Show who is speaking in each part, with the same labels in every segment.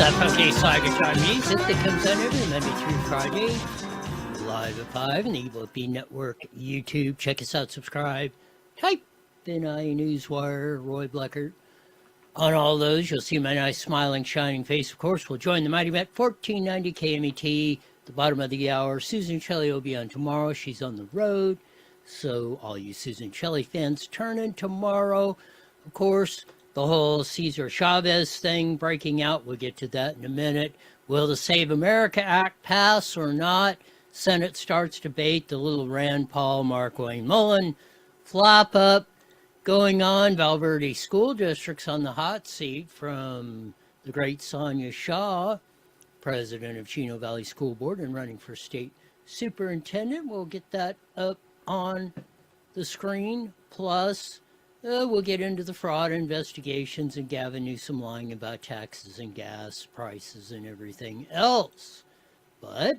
Speaker 1: that funky Saga John music that comes out every Monday through Friday, live at 5 on the Evil B Network YouTube. Check us out, subscribe, type in iNewsWire, Roy Bleckert. On all those, you'll see my nice, smiling, shining face. Of course, we'll join the Mighty Met 1490 KMET, the bottom of the hour. Susan Shelley will be on tomorrow. She's on the road. So all you Susan Shelley fans, turn in tomorrow. Of course, the whole CESAR CHAVEZ thing breaking out. We'll get to that in a minute. Will the Save America Act pass or not? Senate starts debate. The little Rand Paul, Mark Wayne Mullen flop up going on. Valverde School District's on the hot seat from the great Sonia Shaw, president of Chino Valley School Board and running for state superintendent. We'll get that up on the screen. Plus, we'll get into the fraud investigations and Gavin Newsom lying about taxes and gas prices and everything else. But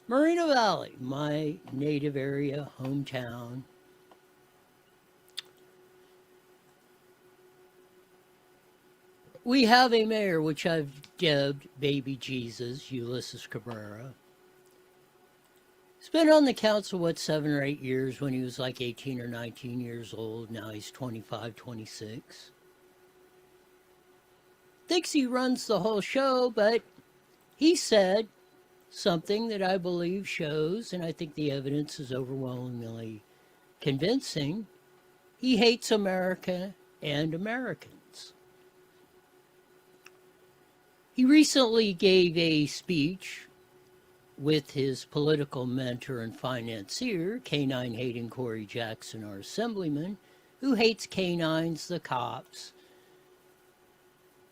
Speaker 1: Moreno Valley, my native area, hometown. We have a mayor, which I've dubbed Baby Jesus, Ulysses Cabrera. He's been on the council, 7 or 8 years, when he was like 18 or 19 years old. Now he's 25, 26. Thinks he runs the whole show, but he said something that I believe shows, and I think the evidence is overwhelmingly convincing. He hates America and Americans. He recently gave a speech with his political mentor and financier, canine-hating Corey Jackson, our assemblyman, who hates canines, the cops,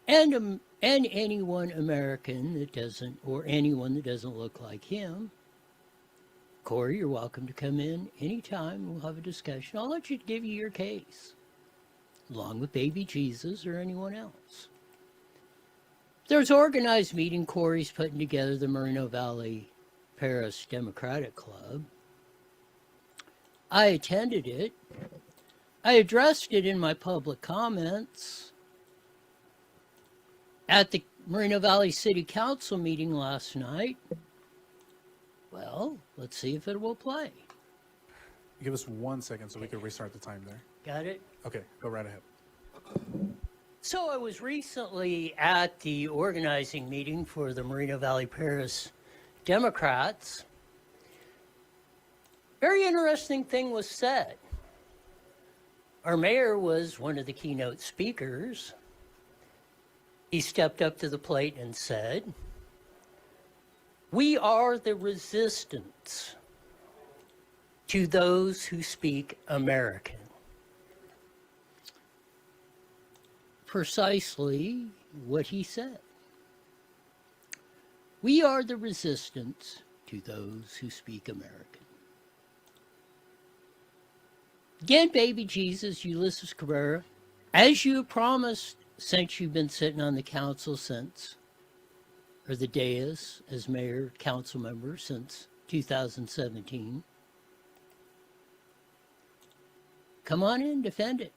Speaker 1: and anyone American that doesn't, or anyone that doesn't look like him. Corey, you're welcome to come in anytime. We'll have a discussion. I'll let you give you your case, along with Baby Jesus or anyone else. There's an organized meeting Corey's putting together, the Moreno Valley Paris Democratic Club. I attended it. I addressed it in my public comments at the Moreno Valley City Council meeting last night. Well, let's see if it will play.
Speaker 2: Give us 1 second so we can restart the time there.
Speaker 1: Got it?
Speaker 2: Okay, go right ahead.
Speaker 1: So I was recently at the organizing meeting for the Moreno Valley Paris Democrats. Very interesting thing was said. Our mayor was one of the keynote speakers. He stepped up to the plate and said, "We are the resistance to those who speak American." Precisely what he said. We are the resistance to those who speak American. Again, Baby Jesus, Ulysses Cabrera, as you promised since you've been sitting on the council since, or the dais as mayor, council member since 2017, come on in, defend it.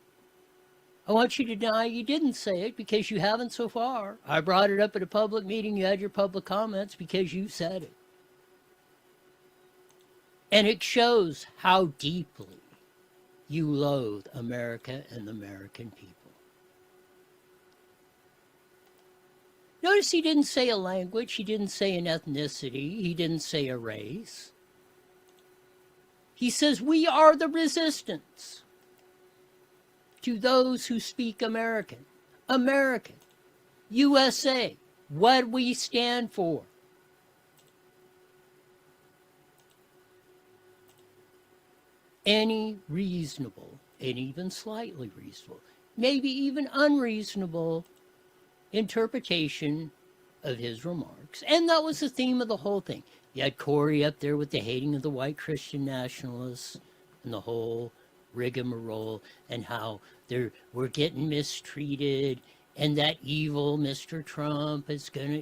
Speaker 1: I want you to deny you didn't say it because you haven't so far. I brought it up at a public meeting. You had your public comments because you said it. And it shows how deeply you loathe America and the American people. Notice he didn't say a language. He didn't say an ethnicity. He didn't say a race. He says, we are the resistance to those who speak American. American. USA. What we stand for. Any reasonable, and even slightly reasonable, maybe even unreasonable interpretation of his remarks. And that was the theme of the whole thing. You had Corey up there with the hating of the white Christian nationalists and the whole rigmarole and how we're getting mistreated and that evil Mr. Trump is gonna,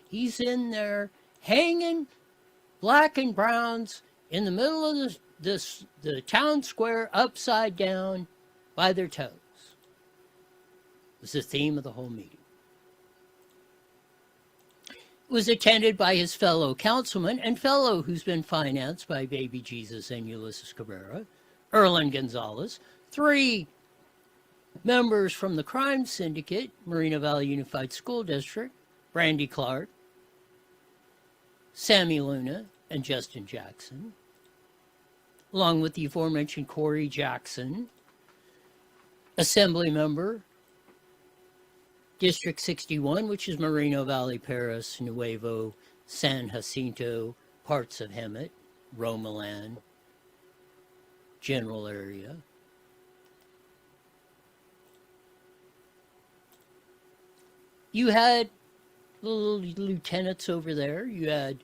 Speaker 1: he's in there hanging black and browns in the middle of the town square upside down by their toes. It was the theme of the whole meeting. was attended by his fellow councilman and fellow who's been financed by Baby Jesus and Ulysses Cabrera, Erlen Gonzalez, 3 members from the crime syndicate, Moreno Valley Unified School District, Brandy Clark, Sammy Luna, and Justin Jackson, along with the aforementioned Corey Jackson, Assembly member, District 61, which is Moreno Valley, Paris, Nuevo, San Jacinto, parts of Hemet, Romaland, general area. You had little lieutenants over there. You had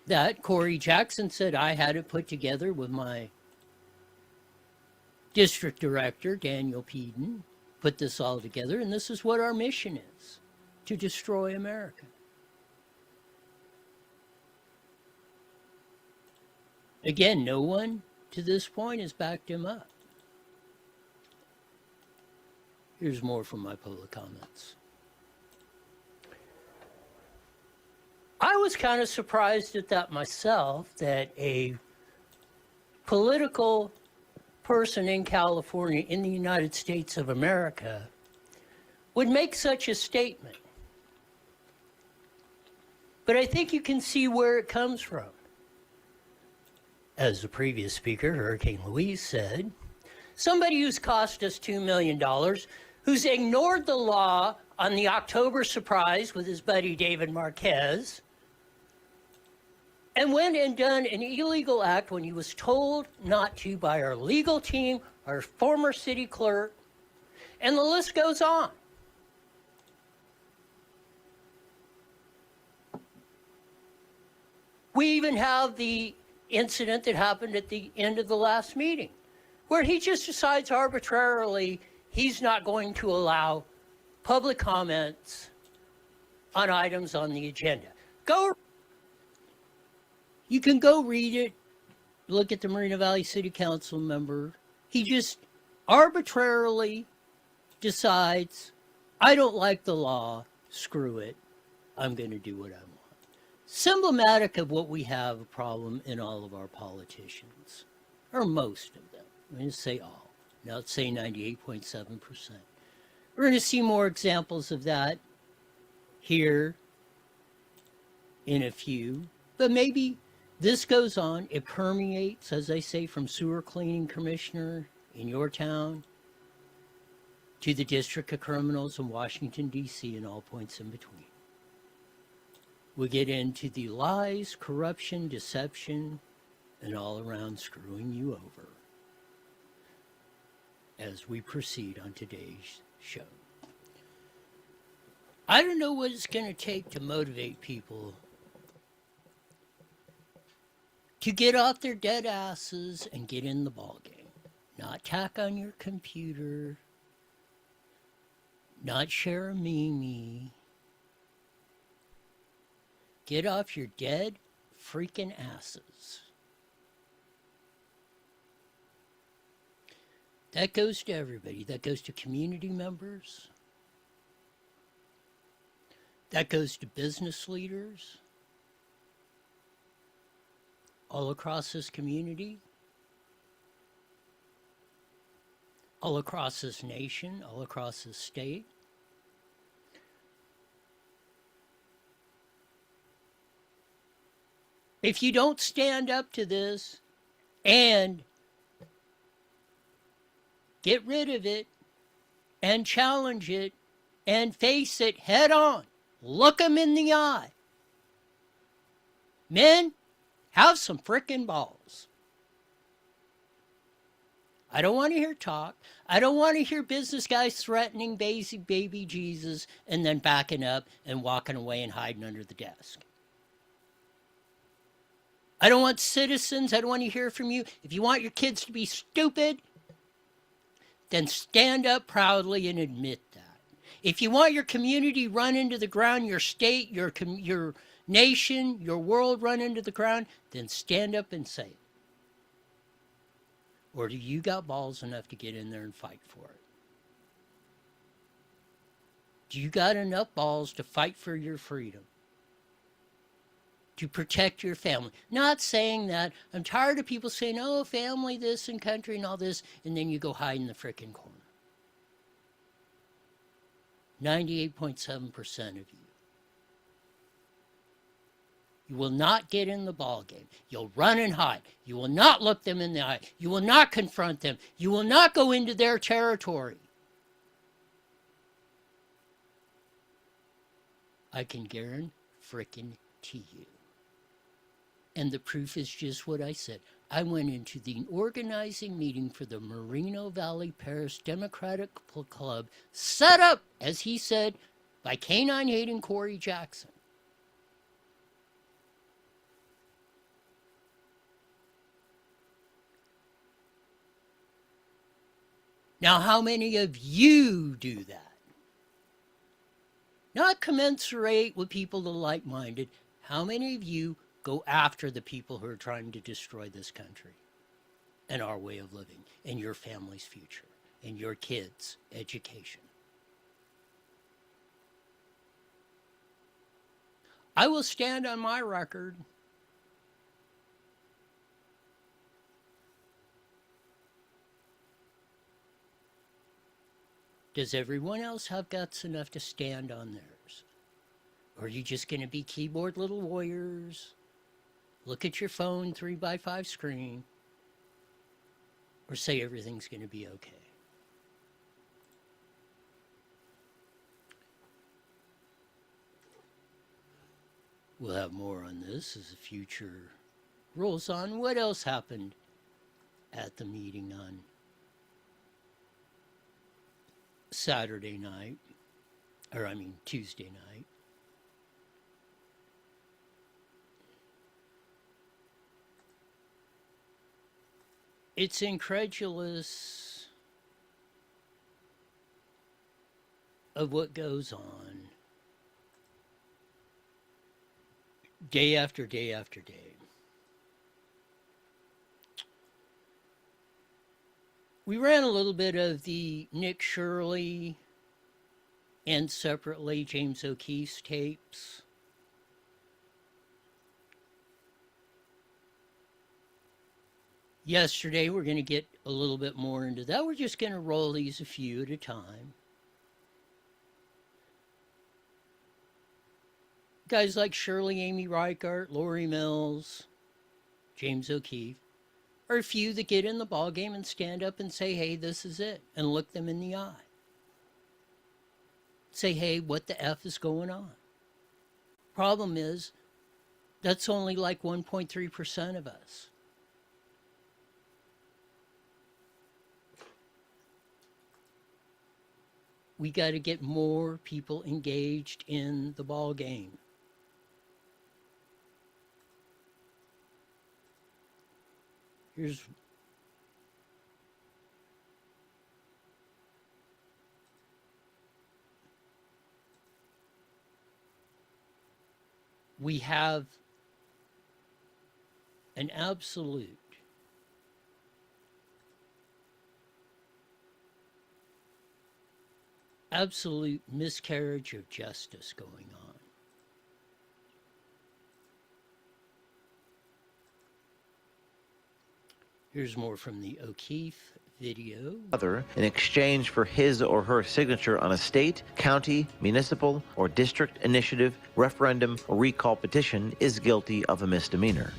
Speaker 1: that. Corey Jackson said, I had it put together with my district director, Daniel Peden, put this all together, and this is what our mission is, to destroy America. Again, no one to this point has backed him up. Here's more from my public comments. I was kind of surprised at that myself, that a political person in California, in the United States of America, would make such a statement. But I think you can see where it comes from. As the previous speaker, Hurricane Louise, said, somebody who's cost us $2 million, who's ignored the law on the October surprise with his buddy David Marquez, and went and done an illegal act when he was told not to by our legal team, our former city clerk, and the list goes on. We even have the incident that happened at the end of the last meeting, where he just decides arbitrarily he's not going to allow public comments on items on the agenda. You can go read it, look at the Moreno Valley City Council member. He just arbitrarily decides, I don't like the law, screw it, I'm going to do what I want. Symptomatic of what we have a problem in all of our politicians, or most of them. I'm going to say all. Now let's say 98.7%. We're going to see more examples of that here in a few, but maybe this goes on, it permeates, as I say, from sewer cleaning commissioner in your town to the District of Criminals in Washington, D.C., and all points in between. We get into the lies, corruption, deception, and all around screwing you over as we proceed on today's show. I don't know what it's going to take to motivate people to get off their dead asses and get in the ballgame. Not tack on your computer, not share a meme. Get off your dead freaking asses. That goes to everybody. That goes to community members. That goes to business leaders all across this community, all across this nation, all across this state. If you don't stand up to this and get rid of it and challenge it and face it head on, look them in the eye. Men, have some frickin' balls. I don't want to hear talk. I don't want to hear business guys threatening baby Jesus and then backing up and walking away and hiding under the desk. I don't want citizens. I don't want to hear from you. If you want your kids to be stupid, then stand up proudly and admit that. If you want your community run into the ground, your state, your nation, your world run into the ground, then stand up and say it. Or do you got balls enough to get in there and fight for it? Do you got enough balls to fight for your freedom? To protect your family? Not saying that. I'm tired of people saying, oh, family this and country and all this, and then you go hide in the frickin' corner. 98.7% of you. You will not get in the ball game. You'll run and hide. You will not look them in the eye. You will not confront them. You will not go into their territory. I can guarantee you. And the proof is just what I said. I went into the organizing meeting for the Moreno Valley Parish Democratic Club, set up, as he said, by canine hating Corey Jackson. Now, how many of you do that? Not commensurate with people that are like-minded. How many of you go after the people who are trying to destroy this country and our way of living and your family's future and your kids' education? I will stand on my record. Does everyone else have guts enough to stand on theirs? Or are you just going to be keyboard little warriors? Look at your phone 3x5 screen? Or say everything's going to be okay? We'll have more on this as the future rolls on. What else happened at the meeting on Saturday night, or I mean Tuesday night? It's incredulous of what goes on day after day after day. We ran a little bit of the Nick Shirley and separately James O'Keefe's tapes. Yesterday, we're going to get a little bit more into that. We're just going to roll these a few at a time. Guys like Shirley, Amy Reichert, Lori Mills, James O'Keefe are a few that get in the ballgame and stand up and say, hey, this is it, and look them in the eye. Say, hey, what the F is going on? Problem is, that's only like 1.3% of us. We got to get more people engaged in the ball game. Here's we have an absolute miscarriage of justice going on. Here's more from the O'Keefe video.
Speaker 3: In exchange for his or her signature on a state, county, municipal, or district initiative, referendum, or recall petition is guilty of a misdemeanor.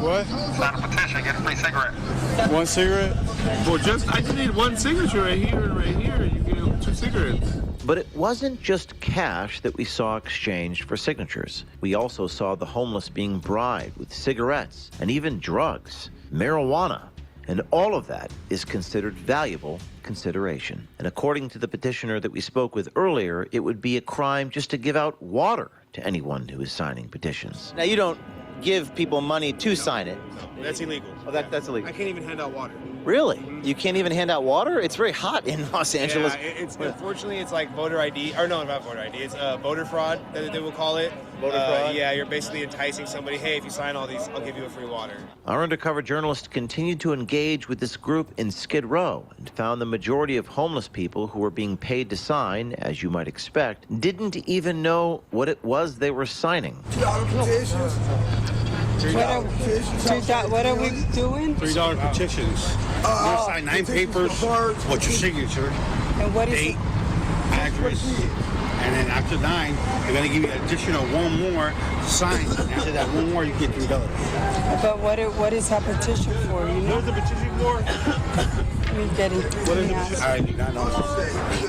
Speaker 4: What?
Speaker 5: Sign a petition, get a free cigarette.
Speaker 4: One cigarette?
Speaker 5: Well, I just need one signature right here and right here. You get 2 cigarettes.
Speaker 3: But it wasn't just cash that we saw exchanged for signatures. We also saw the homeless being bribed with cigarettes and even drugs, marijuana, and all of that is considered valuable consideration. And according to the petitioner that we spoke with earlier, it would be a crime just to give out water to anyone who is signing petitions.
Speaker 6: Now, you don't give people money to sign it.
Speaker 5: That's illegal.
Speaker 6: Oh, that's illegal.
Speaker 5: I can't even hand out water.
Speaker 6: Really? You can't even hand out water? It's very hot in Los Angeles.
Speaker 5: Yeah, unfortunately, it's like voter ID, or no, not voter ID. It's voter fraud, that they will call it.
Speaker 6: voter fraud?
Speaker 7: Yeah, you're basically enticing somebody, hey, if you sign all these, I'll give you a free water.
Speaker 3: Our undercover journalist continued to engage with this group in Skid Row and found the majority of homeless people who were being paid to sign, as you might expect, didn't even know what it was they were signing.
Speaker 8: What are we doing?
Speaker 4: $3 petitions. You'll sign 9 papers. What's your signature?
Speaker 8: And what is
Speaker 4: date, address, and then after 9, they're gonna give you additional 1 more to sign. After that 1 more, you get $3.
Speaker 8: But what is that petition for? You know?
Speaker 7: What is the petition for?
Speaker 8: We're getting.
Speaker 4: I do not know.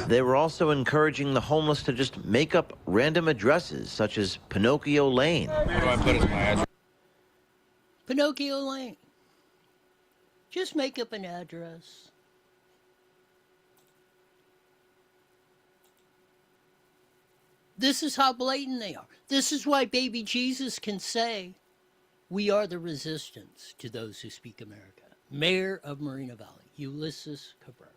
Speaker 3: They were also encouraging the homeless to just make up random addresses, such as Pinocchio Lane.
Speaker 4: Where do I put it? My address.
Speaker 1: Pinocchio Lane. Just make up an address. This is how blatant they are. This is why baby Jesus can say, "We are the resistance to those who speak America." Mayor of Moreno Valley, Ulysses Cabrera.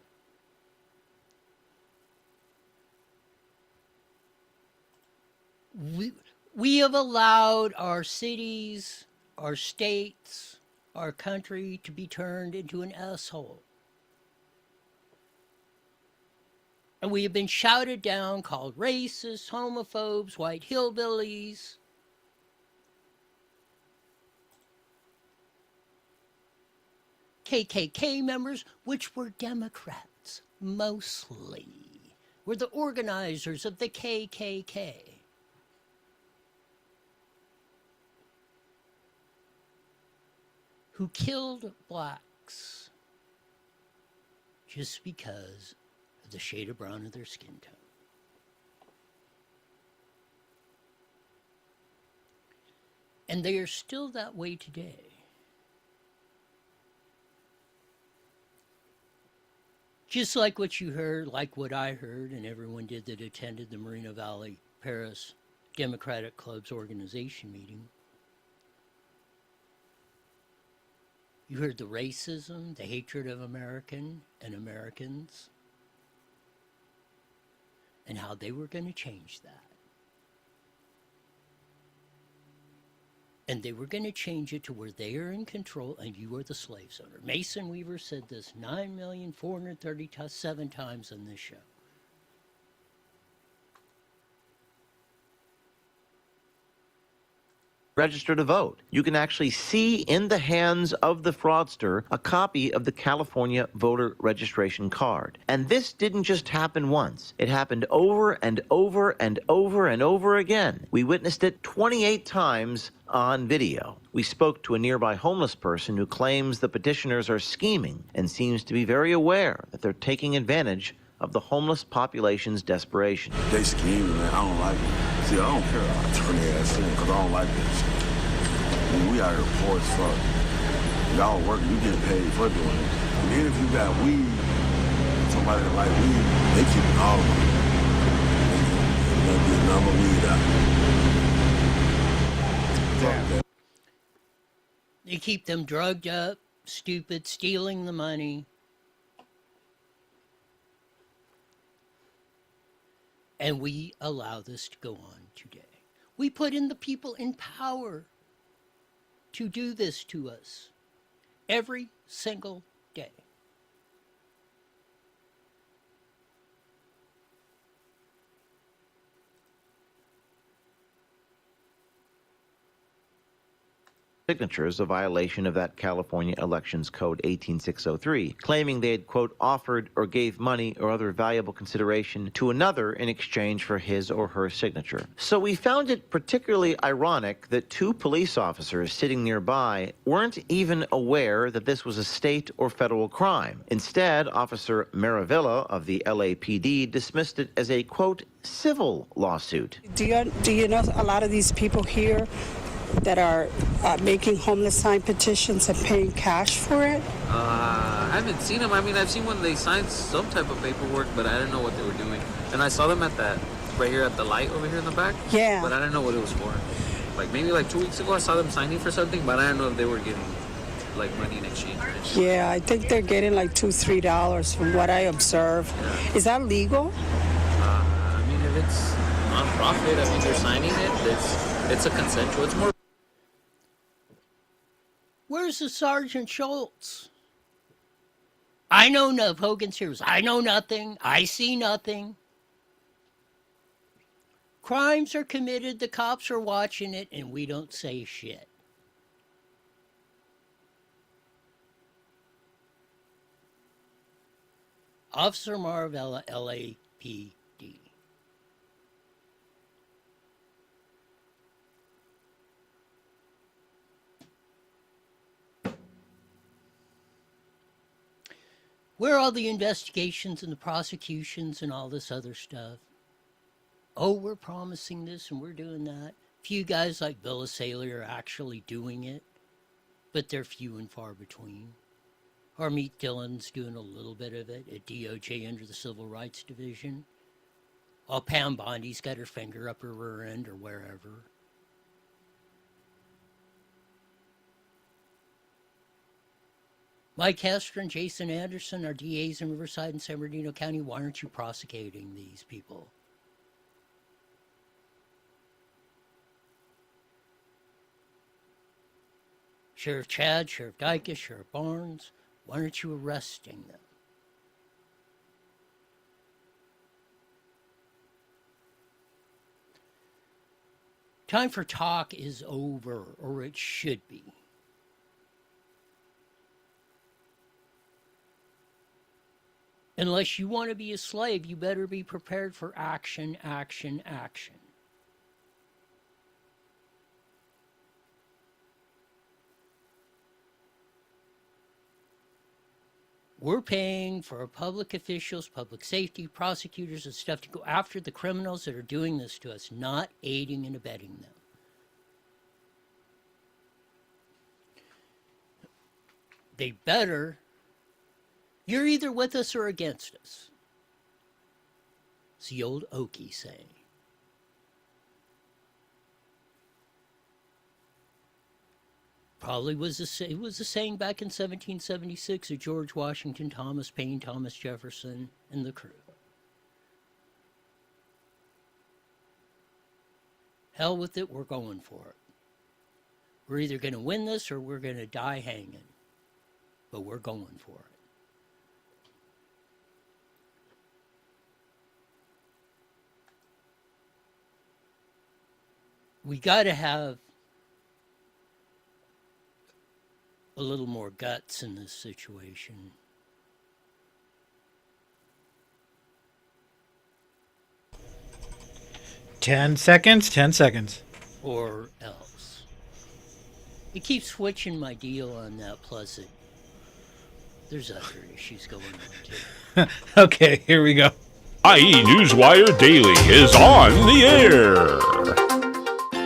Speaker 1: We have allowed our cities, our states, our country to be turned into an asshole. And we have been shouted down, called racists, homophobes, white hillbillies. KKK members, which were Democrats, mostly, were the organizers of the KKK. Who killed blacks just because of the shade of brown of their skin tone. And they are still that way today. Just like what you heard, like what I heard, and everyone did that attended the Moreno Valley, Paris Democratic Club's organization meeting. You heard the racism, the hatred of American and Americans, and how they were going to change that. And they were going to change it to where they are in control and you are the slaves owner. Mason Weaver said this 9,437 times on this show.
Speaker 3: Register to vote. You can actually see in the hands of the fraudster a copy of the California voter registration card. And this didn't just happen once. It happened over and over and over and over again. We witnessed it 28 times on video. We spoke to a nearby homeless person who claims the petitioners are scheming and seems to be very aware that they're taking advantage of the homeless population's desperation.
Speaker 9: They scheming, man. I don't like it. See, I don't care about turning ass in because I don't like that shit. I mean, we out here poor as fuck. Y'all working, you getting paid for doing it. And then if you got weed, somebody that like weed, they keeping all of it. There'll be a number of weed out there.
Speaker 1: They keep them drugged up, stupid, stealing the money. And we allow this to go on today. We put in the people in power to do this to us every single day.
Speaker 3: Signatures, a violation of that California Elections Code 18603, claiming they had, quote, offered or gave money or other valuable consideration to another in exchange for his or her signature. So we found it particularly ironic that 2 police officers sitting nearby weren't even aware that this was a state or federal crime. Instead, Officer Maravilla of the LAPD dismissed it as a, quote, civil lawsuit.
Speaker 8: Do you know a lot of these people here that are making homeless sign petitions and paying cash for it?
Speaker 10: I haven't seen them. I mean, I've seen when they signed some type of paperwork, but I didn't know what they were doing. And I saw them at that, right here at the light over here in the back.
Speaker 8: Yeah.
Speaker 10: But I didn't know what it was for. Like maybe like 2 weeks ago, I saw them signing for something, but I didn't know if they were getting like money in exchange or anything.
Speaker 8: Yeah, I think they're getting like $2-3 from what I observed.
Speaker 10: Yeah.
Speaker 8: Is that legal?
Speaker 10: I mean, if it's non-profit, I mean, they're signing it. It's a consensual. It's more.
Speaker 1: Where's the Sergeant Schultz? I know no Hogan's Heroes. I know nothing. I see nothing. Crimes are committed, the cops are watching it, and we don't say shit. Officer Marvella, LAPD. Where are all the investigations and the prosecutions and all this other stuff? Oh, we're promising this and we're doing that. Few guys like Bill Saley are actually doing it, but they're few and far between. Harmeet Dillon's doing a little bit of it at DOJ under the Civil Rights Division. While Pam Bondi's got her finger up her rear end or wherever. Mike Hester and Jason Anderson are DAs in Riverside and San Bernardino County. Why aren't you prosecuting these people? Sheriff Chad, Sheriff Dykus, Sheriff Barnes, why aren't you arresting them? Time for talk is over, or it should be. Unless you want to be a slave, you better be prepared for action, action, action. We're paying for public officials, public safety, prosecutors, and stuff to go after the criminals that are doing this to us, not aiding and abetting them. They better. You're either with us or against us. It's the old Okie saying. Probably was a saying back in 1776 of George Washington, Thomas Paine, Thomas Jefferson, and the crew. Hell with it, we're going for it. We're either going to win this or we're going to die hanging. But we're going for it. We got to have a little more guts in this situation.
Speaker 11: Ten seconds.
Speaker 1: Or else. You keep switching my deal on that, plus there's other issues going on too.
Speaker 11: Okay, here we go.
Speaker 12: IE Newswire Daily is on the air.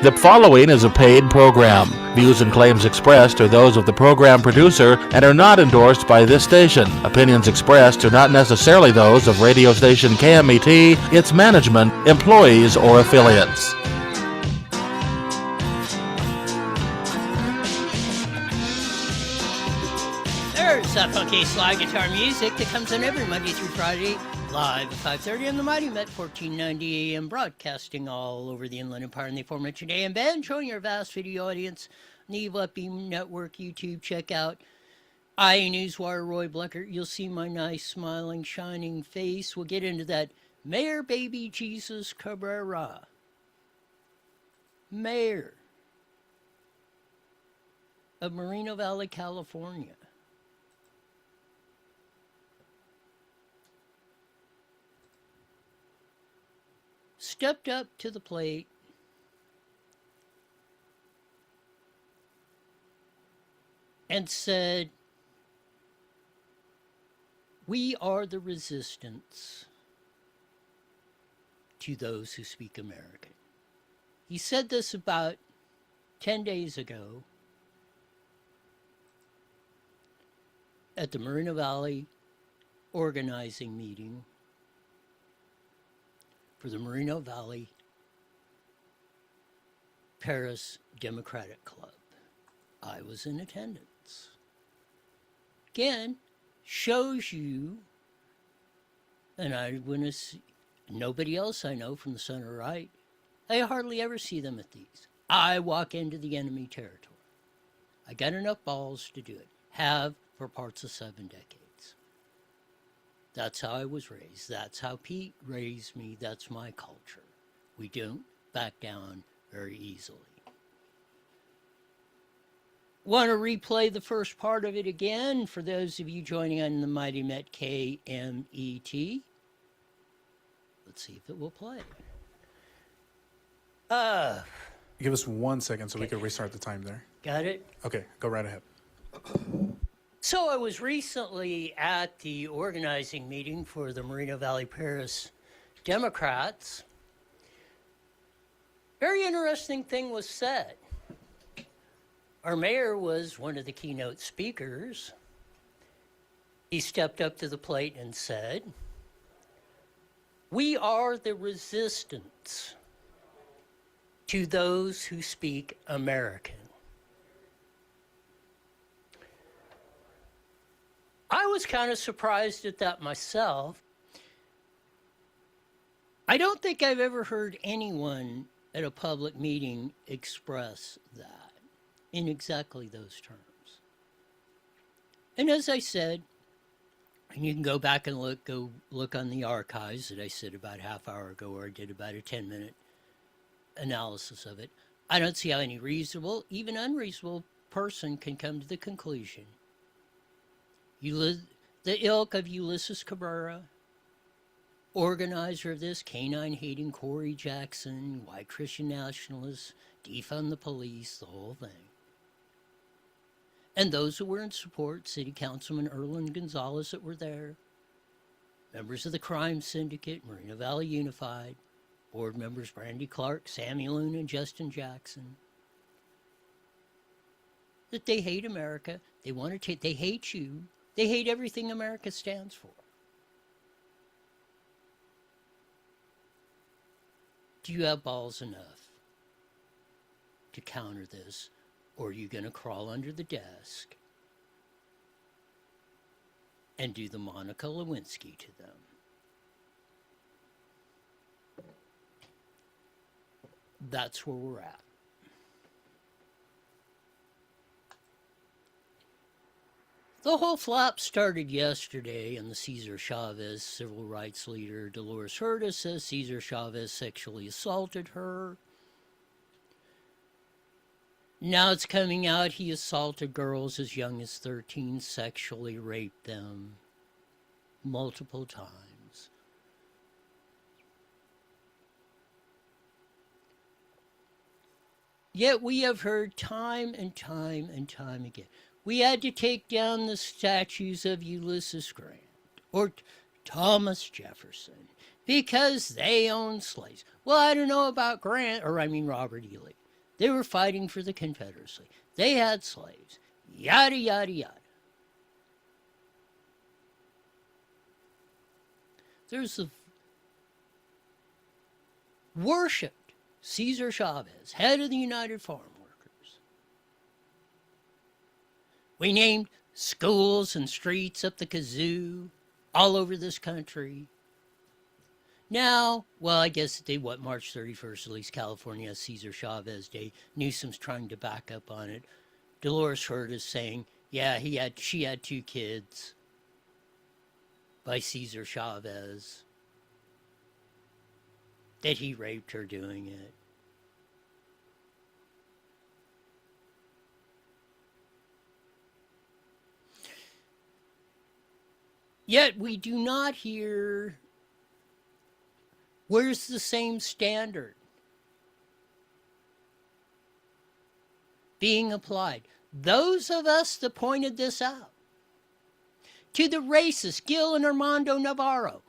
Speaker 13: The following is a paid program. Views and claims expressed are those of the program producer and are not endorsed by this station. Opinions expressed are not necessarily those of radio station KMET, its management, employees, or affiliates.
Speaker 1: There's that funky slide guitar music that comes in every Monday through Friday, live at 5:30 on the Mighty Met 1490 AM, broadcasting all over the Inland Empire and the aforementioned AM band, showing your vast video audience on the Evil Beam Network YouTube. Check out iNewsWire Roy Blecker. You'll see my nice, smiling, shining face. We'll get into that. Mayor Baby Jesus Cabrera. Mayor of Moreno Valley, California. Stepped up to the plate and said, "We are the resistance to those who speak American." He said this about 10 days ago at the Moreno Valley organizing meeting for the Moreno Valley Paris Democratic Club. I was in attendance. Again, shows you, and I want to see, nobody else I know from the center right, I hardly ever see them at these. I walk into the enemy territory. I got enough balls to do it. Have for parts of 7 decades. That's how I was raised. That's how Pete raised me. That's my culture. We don't back down very easily. Want to replay the first part of it again for those of you joining on the Mighty Met KMET? Let's see if it will play.
Speaker 2: Give us 1 second so we can restart the time there.
Speaker 1: Got it?
Speaker 2: Okay, go right ahead.
Speaker 1: So I was recently at the organizing meeting for the Moreno Valley Paris Democrats. Very interesting thing was said. Our mayor was one of the keynote speakers. He stepped up to the plate and said, "We are the resistance to those who speak American." I was kind of surprised at that myself. I don't think I've ever heard anyone at a public meeting express that in exactly those terms. And as I said, and you can go back and look on the archives that I said about a half hour ago, where I did about a 10-minute analysis of it. I don't see how any reasonable, even unreasonable person can come to the conclusion. The ilk of Ulysses Cabrera, organizer of this, canine-hating Corey Jackson, white Christian nationalists, defund the police, the whole thing. And those who were in support, City Councilman Erland Gonzalez that were there, members of the crime syndicate, Moreno Valley Unified, board members Brandy Clark, Sammy Loon, and Justin Jackson, that they hate America, they hate you, they hate everything America stands for. Do you have balls enough to counter this, or are you going to crawl under the desk and do the Monica Lewinsky to them? That's where we're at. The whole flap started yesterday, and the CESAR CHAVEZ civil rights leader Dolores Huerta says CESAR CHAVEZ sexually assaulted her. Now it's coming out he assaulted girls as young as 13, sexually raped them multiple times. Yet we have heard time and time and time again, we had to take down the statues of Ulysses Grant or Thomas Jefferson because they owned slaves. Well, I don't know about Robert E. Lee. They were fighting for the Confederacy. They had slaves. Yada, yada, yada. There's the worshipped CESAR CHAVEZ, head of the United Farm Workers. We named schools and streets up the kazoo all over this country. Now, well, I guess March 31st, at least California has CESAR CHAVEZ Day. Newsom's trying to back up on it. Dolores Huerta is saying, yeah, she had 2 kids by CESAR CHAVEZ, that he raped her doing it. Yet we do not hear, where's the same standard being applied? Those of us that pointed this out to the racists, Gil and Armando Navarro,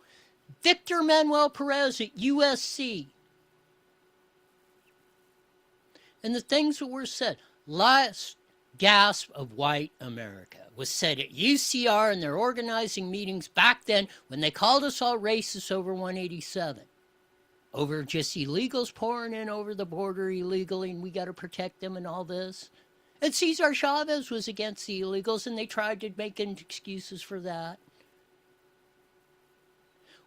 Speaker 1: Victor Manuel Perez at USC, and the things that were said, last gasp of white America was said at UCR in their organizing meetings back then when they called us all racists over 187. Over just illegals pouring in over the border illegally and we got to protect them and all this. And CESAR CHAVEZ was against the illegals and they tried to make excuses for that.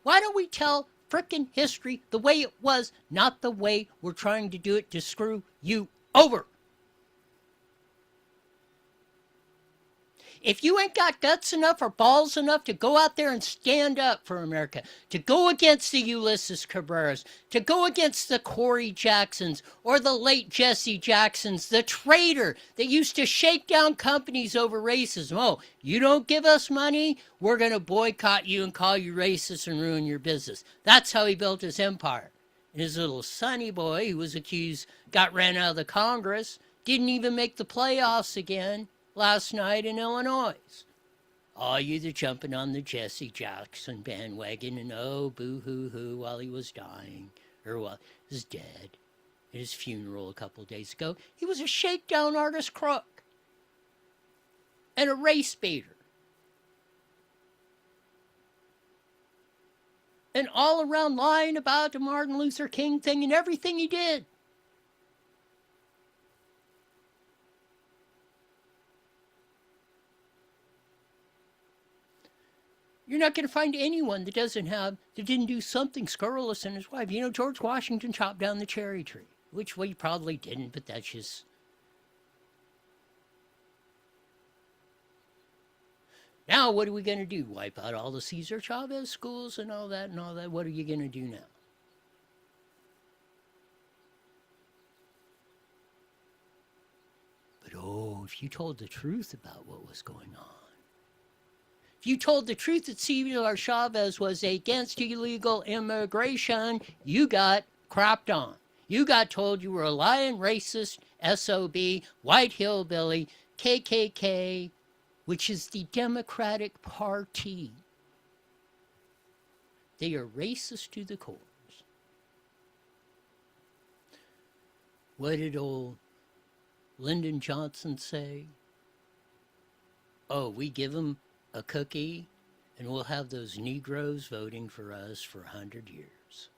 Speaker 1: Why don't we tell frickin' history the way it was, not the way we're trying to do it to screw you Over. If you ain't got guts enough or balls enough to go out there and stand up for America, to go against the Ulysses Cabreras, to go against the Corey Jacksons or the late Jesse Jacksons, the traitor that used to shake down companies over racism. Oh, you don't give us money, we're going to boycott you and call you racist and ruin your business. That's how he built his empire. And his little sonny boy, who was accused, got ran out of the Congress, didn't even make the playoffs again last night in Illinois. Oh, you that jumping on the Jesse Jackson bandwagon and oh, boo-hoo-hoo while he was dying, or while he was dead. At his funeral a couple of days ago, he was a shakedown artist crook and a race baiter. And all around lying about the Martin Luther King thing and everything he did. You're not going to find anyone that didn't do something scurrilous in his wife. You know, George Washington chopped down the cherry tree, which we probably didn't, but that's just... Now, what are we going to do? Wipe out all the CESAR Chavez schools and all that? What are you going to do now? But oh, if you told the truth about what was going on, if you told the truth that CESAR Chavez was against illegal immigration, you got crapped on. You got told you were a lying racist, SOB, white hillbilly, KKK, which is the Democratic Party. They are racist to the core. What did old Lyndon Johnson say? Oh, we give them a cookie, and we'll have those Negroes voting for us for 100 years.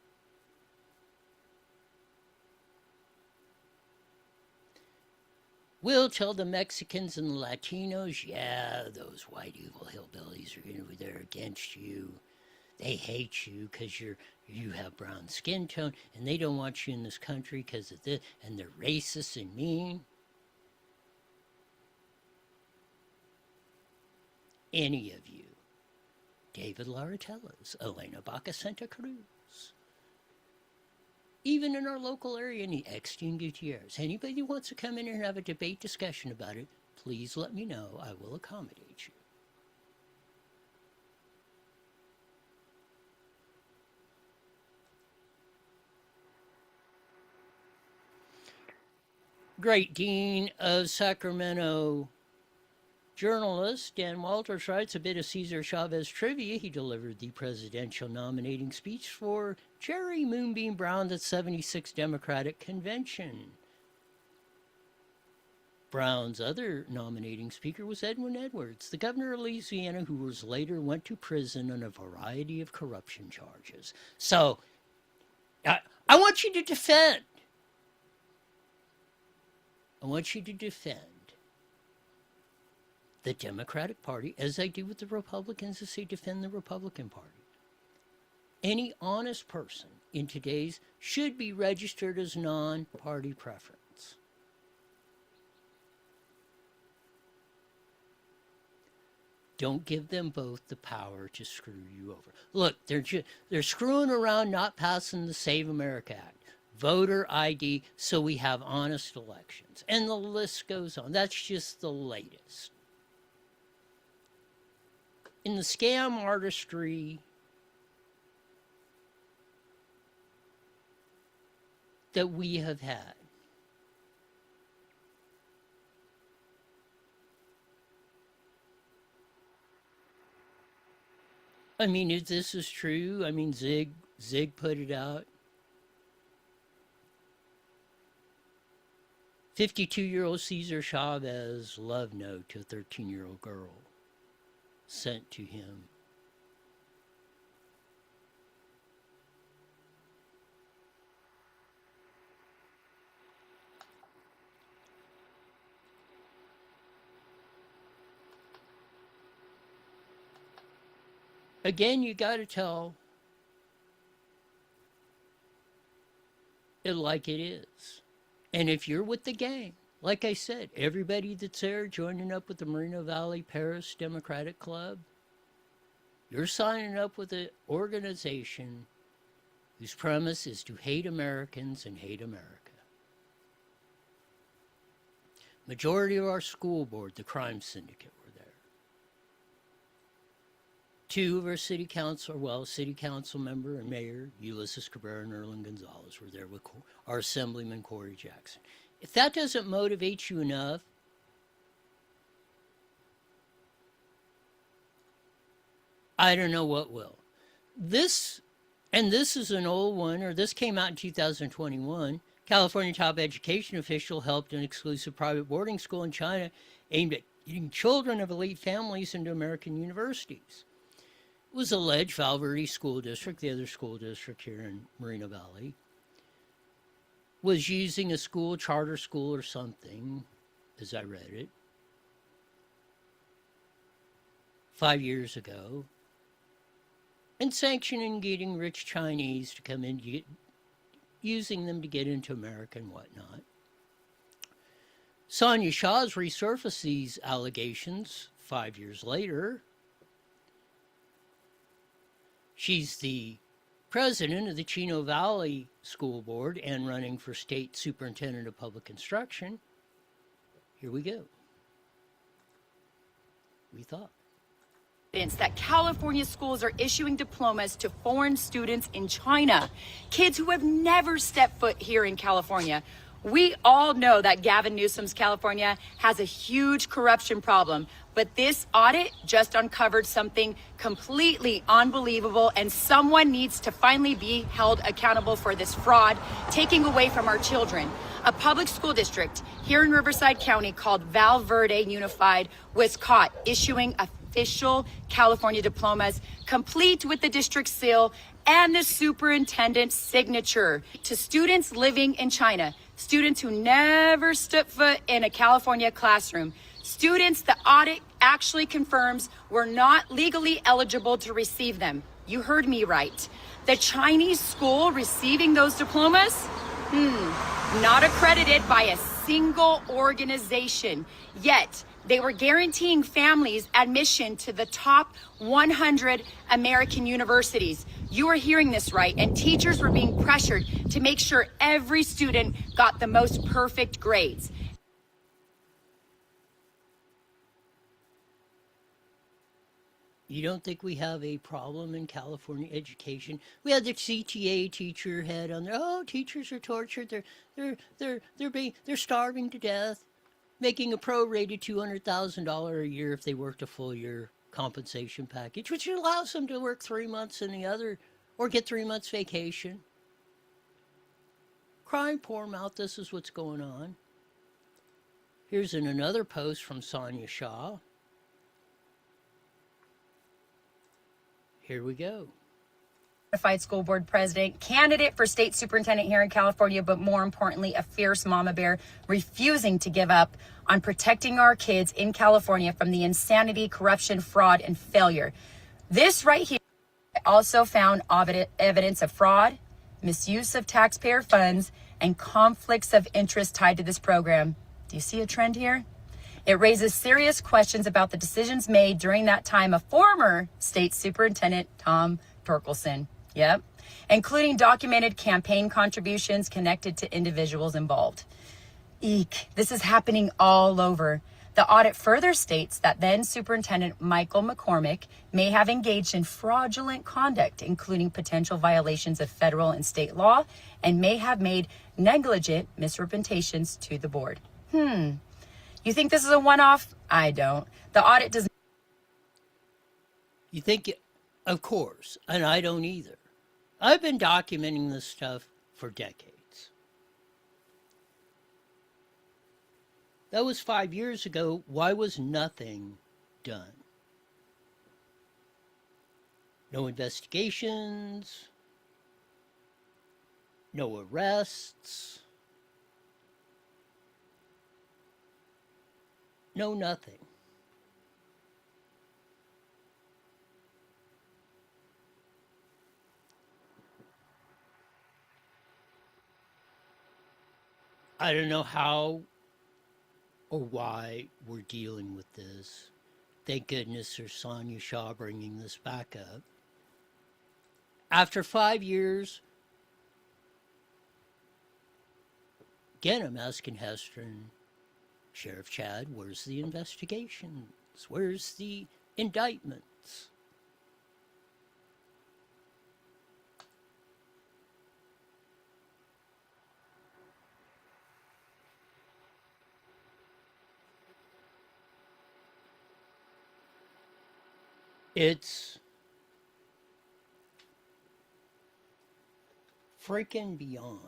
Speaker 1: We'll tell the Mexicans and the Latinos, yeah, those white evil hillbillies they're against you. They hate you because you have brown skin tone, and they don't want you in this country because of this, and they're racist and mean. Any of you, David Laratellas, Elena Baca Santa Cruz, even in our local area, any Exton Gutierrez, anybody who wants to come in here and have a debate discussion about it, please let me know. I will accommodate you. Great Dean of Sacramento journalist Dan Walters writes a bit of CESAR Chavez trivia. He delivered the presidential nominating speech for Jerry Moonbeam Brown's 76th Democratic Convention. Brown's other nominating speaker was Edwin Edwards, the governor of Louisiana, who was later went to prison on a variety of corruption charges. So, I want you to defend. I want you to defend the Democratic Party, as I do with the Republicans, as they defend the Republican Party. Any honest person in today's should be registered as non-party preference. Don't give them both the power to screw you over. Look, they're screwing around not passing the Save America Act. Voter ID, so we have honest elections. And the list goes on. That's just the latest. In the scam artistry that we have had, I mean, if this is true, I mean, Zig put it out. 52-year-old CESAR Chavez love note to a 13-year-old girl sent to him. Again, you got to tell it like it is. And if you're with the gang, like I said, everybody that's there joining up with the Moreno Valley Paris Democratic Club, you're signing up with an organization whose premise is to hate Americans and hate America. Majority of our school board, the crime syndicate, were there. 2 of our city council member and mayor, Ulysses Cabrera and Erling Gonzalez, were there with our assemblyman, Corey Jackson. If that doesn't motivate you enough, I don't know what will. This is an old one, or this came out in 2021. California top education official helped an exclusive private boarding school in China aimed at getting children of elite families into American universities. It was alleged Val Verde School District, the other school district here in Moreno Valley, was using a school, charter school or something, as I read it, 5 years ago, and sanctioning getting rich Chinese to come in, using them to get into America and whatnot. Sonia Shah's resurfaced these allegations 5 years later. She's the president of the Chino Valley School Board and running for state superintendent of public instruction. Here we go. We thought.
Speaker 14: That California schools are issuing diplomas to foreign students in China, kids who have never stepped foot here in California. We all know that Gavin Newsom's California has a huge corruption problem, but this audit just uncovered something completely unbelievable, and someone needs to finally be held accountable for this fraud taking away from our children. A public school district here in Riverside County called Val Verde Unified was caught issuing official California diplomas, complete with the district seal and the superintendent's signature, to students living in China, students who never stepped foot in a California classroom, students the audit actually confirms were not legally eligible to receive them. You heard me right. The Chinese school receiving those diplomas? Not accredited by a single organization. Yet, they were guaranteeing families admission to the top 100 American universities. You are hearing this right, and teachers were being pressured to make sure every student got the most perfect grades.
Speaker 1: You don't think we have a problem in California education? We had the CTA teacher head on there. Oh, teachers are tortured. They're starving to death, making a prorated $200,000 a year if they worked a full year compensation package, which allows them to work 3 months in the other, or get 3 months vacation. Crying poor mouth, this is what's going on. Here's another post from Sonia Shah. Here we go.
Speaker 14: Unified School Board president, candidate for state superintendent here in California, but more importantly, a fierce mama bear refusing to give up on protecting our kids in California from the insanity, corruption, fraud, and failure. This right here also found evidence of fraud, misuse of taxpayer funds, and conflicts of interest tied to this program. Do you see a trend here? It raises serious questions about the decisions made during that time of former state superintendent Tom Torkelson. Yep. Including documented campaign contributions connected to individuals involved. Eek, this is happening all over. The audit further states that then Superintendent Michael McCormick may have engaged in fraudulent conduct, including potential violations of federal and state law, and may have made negligent misrepresentations to the board. You think this is a one-off? I don't. The audit does.
Speaker 1: You think, of course, and I don't either. I've been documenting this stuff for decades. That was 5 years ago. Why was nothing done? No investigations, no arrests, no nothing. I don't know how or why we're dealing with this. Thank goodness there's Sonia Shaw bringing this back up. After 5 years, again, I'm asking Hester and Sheriff Chad, where's the investigations? Where's the indictments? It's freaking beyond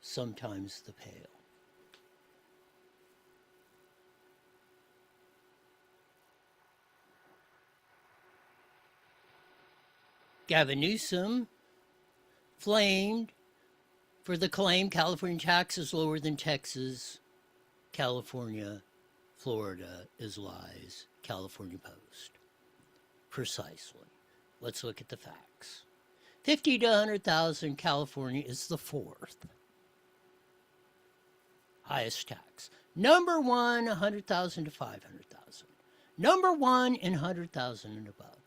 Speaker 1: sometimes the pale. Gavin Newsom flamed for the claim California tax is lower than Texas, California, Florida is lies, California Post. Precisely. Let's look at the facts. 50 to 100,000, California is the fourth highest tax. Number one, 100,000 to 500,000. Number one in 100,000 and above.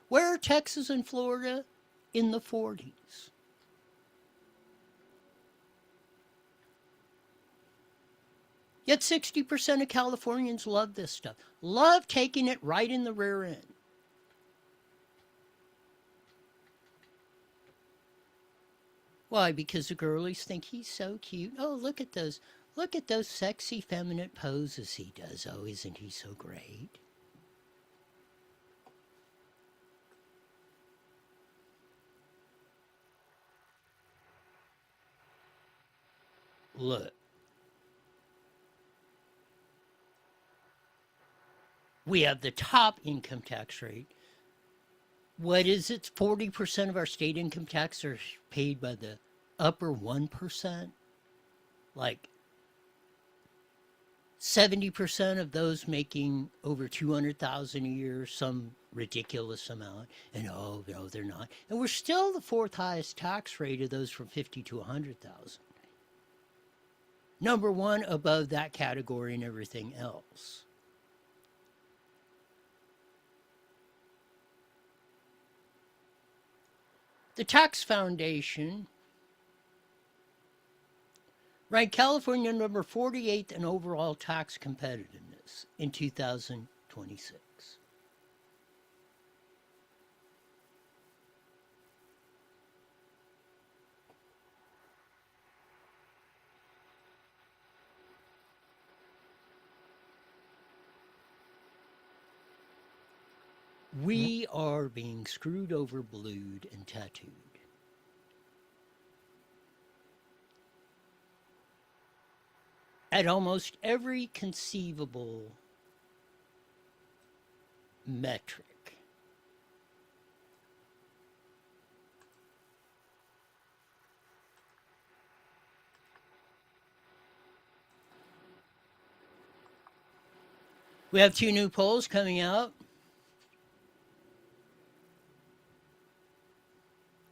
Speaker 1: Where are Texas and Florida? In the 40s. Yet 60% of Californians love this stuff. Love taking it right in the rear end. Why? Because the girlies think he's so cute. Oh, look at those sexy feminine poses he does. Oh, isn't he so great? Look. We have the top income tax rate. What is it? 40% of our state income tax are paid by the upper 1%. Like 70% of those making over 200,000 a year, some ridiculous amount. And oh, no, they're not. And we're still the fourth highest tax rate of those from 50 to 100,000. Number one above that category and everything else. The Tax Foundation ranked California number 48th in overall tax competitiveness in 2026. We are being screwed over, blued, and tattooed. At almost every conceivable metric. We have two new polls coming out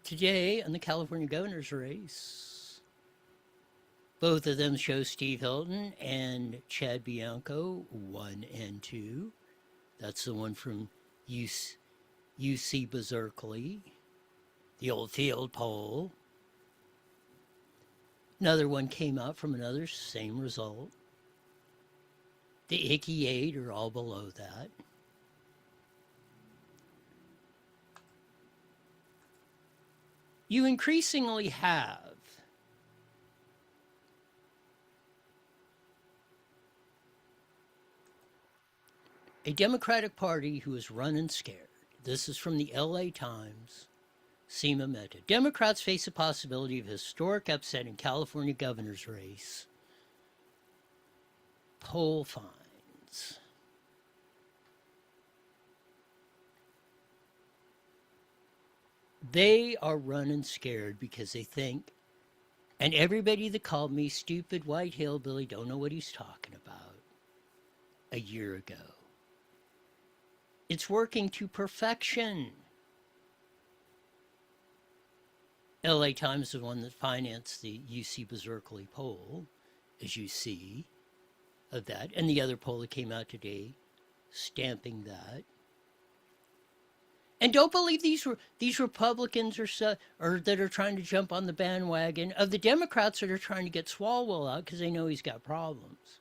Speaker 1: today on the California governor's race. Both of them show Steve Hilton and Chad Bianco, 1 and 2. That's the one from UC Berkeley, the old field poll. Another one came out from another, same result. The icky 8 are all below that. You increasingly have a Democratic Party who is run and scared. This is from the LA Times, Seema Mehta. Democrats face a possibility of historic upset in California governor's race. Poll finds. They are running scared because they think, and everybody that called me stupid white hillbilly don't know what he's talking about a year ago. It's working to perfection. LA Times is the one that financed the UC Berkeley poll. as you see, of that. And the other poll that came out today, stamping that. And don't believe these Republicans or that are trying to jump on the bandwagon of the Democrats that are trying to get Swalwell out because they know he's got problems.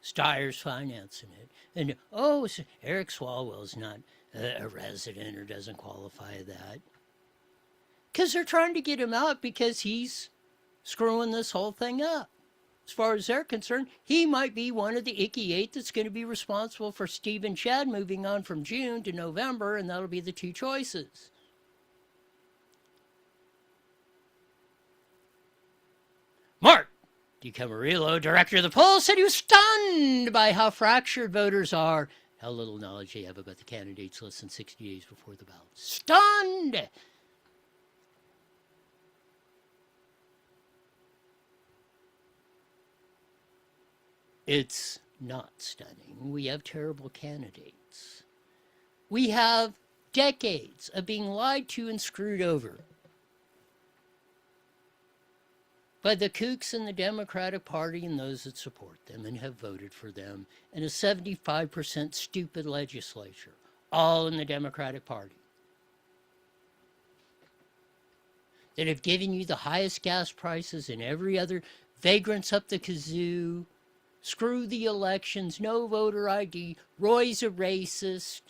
Speaker 1: Steyer's financing it. And, Eric Swalwell's not a resident or doesn't qualify that. Because they're trying to get him out because he's screwing this whole thing up. As far as they're concerned, he might be one of the icky eight that's going to be responsible for Steve and Chad moving on from June to November, and that'll be the two choices. Mark DiCamarillo, director of the poll, said he was stunned by how fractured voters are, how little knowledge they have about the candidates less than 60 days before the ballot. Stunned! It's not stunning. We have terrible candidates. We have decades of being lied to and screwed over by the kooks in the Democratic Party and those that support them and have voted for them, and a 75% stupid legislature, all in the Democratic Party, that have given you the highest gas prices and every other vagrants up the kazoo. Screw the elections, no voter ID, Roy's a racist.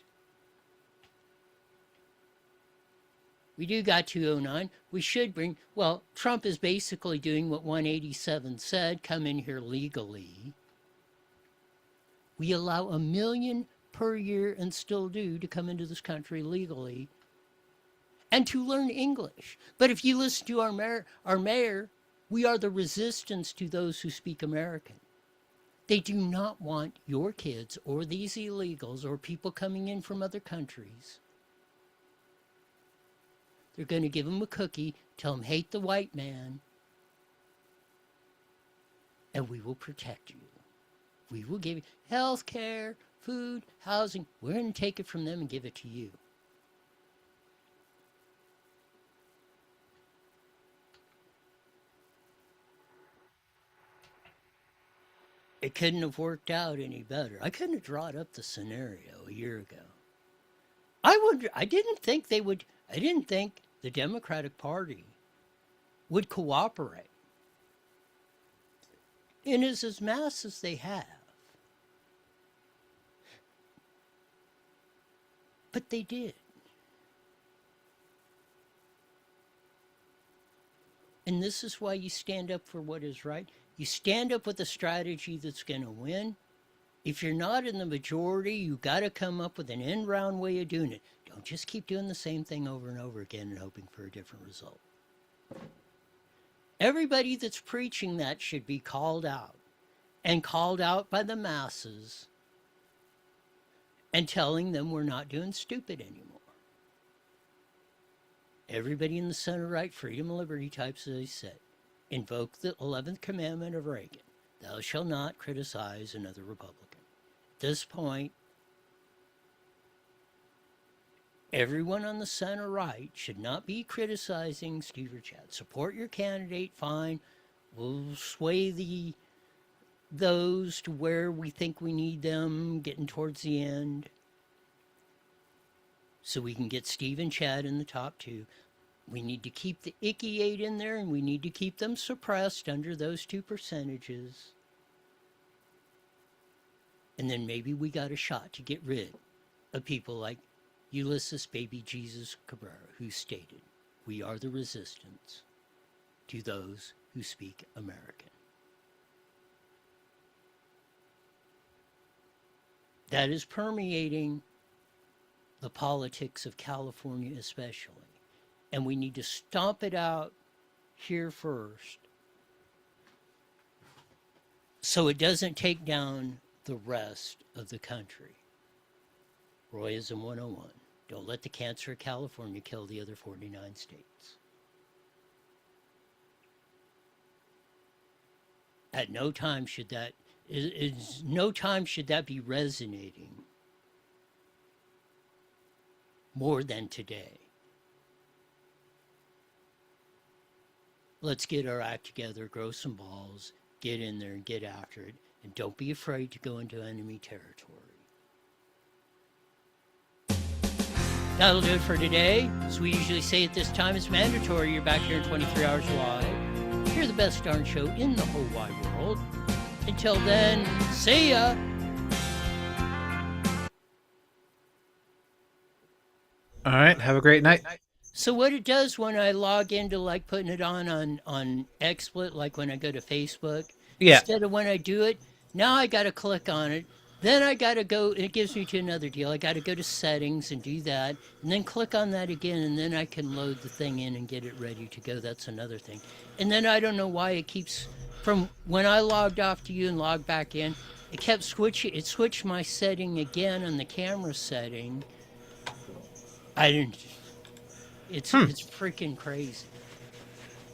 Speaker 1: We do got 209. We should bring, Trump is basically doing what 187 said, come in here legally. We allow 1 million per year and still do to come into this country legally and to learn English. But if you listen to our mayor, we are the resistance to those who speak American. They do not want your kids or these illegals or people coming in from other countries. They're going to give them a cookie, tell them hate the white man, and we will protect you. We will give you health care, food, housing. We're going to take it from them and give it to you. It couldn't have worked out any better. I couldn't have drawn up the scenario a year ago. I didn't think the Democratic Party would cooperate in as mass as they have. But they did. And this is why you stand up for what is right. You stand up with a strategy that's going to win. If you're not in the majority, you got to come up with an end-round way of doing it. Don't just keep doing the same thing over and over again and hoping for a different result. Everybody that's preaching that should be called out, and called out by the masses, and telling them we're not doing stupid anymore. Everybody in the center-right freedom and liberty types, as I said, invoke the 11th commandment of Reagan. Thou shalt not criticize another Republican. At this point, everyone on the center-right should not be criticizing Steve or Chad. Support your candidate, fine. We'll sway those to where we think we need them, getting towards the end, so we can get Steve and Chad in the top two. We need to keep the icky eight in there, and we need to keep them suppressed under those two percentages. And then maybe we got a shot to get rid of people like Ulysses Baby Jesus Cabrera, who stated, "We are the resistance to those who speak American." That is permeating the politics of California especially. And we need to stomp it out here first so it doesn't take down the rest of the country. Royism 101. Don't let the cancer of California kill the other 49 states. At no time should that be resonating more than today. Let's get our act together, grow some balls, get in there and get after it. And don't be afraid to go into enemy territory. That'll do it for today. As we usually say at this time, it's mandatory. You're back here in 23 hours live. You're the best darn show in the whole wide world. Until then, see ya.
Speaker 11: All right. Have a great night.
Speaker 1: So what it does when I log into like putting it on XSplit, like when I go to Facebook, instead of when I do it, now I got to click on it. Then I got to go, it gives me to another deal. I got to go to settings and do that, and then click on that again, and then I can load the thing in and get it ready to go. That's another thing. And then I don't know why it keeps, from when I logged off to you and logged back in, it kept switching, it switched my setting again on the camera setting. It's freaking crazy.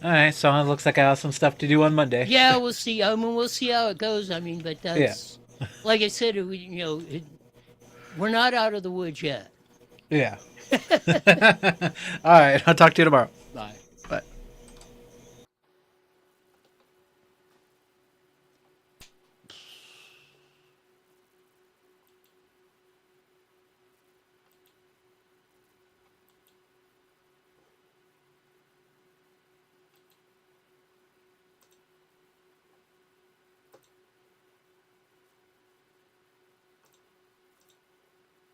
Speaker 11: All right, so it looks like I have some stuff to do on Monday.
Speaker 1: Yeah, we'll see. I mean, we'll see how it goes. I mean, but that's like I said. We're not out of the woods yet.
Speaker 11: Yeah. All right, I'll talk to you tomorrow.
Speaker 1: Bye.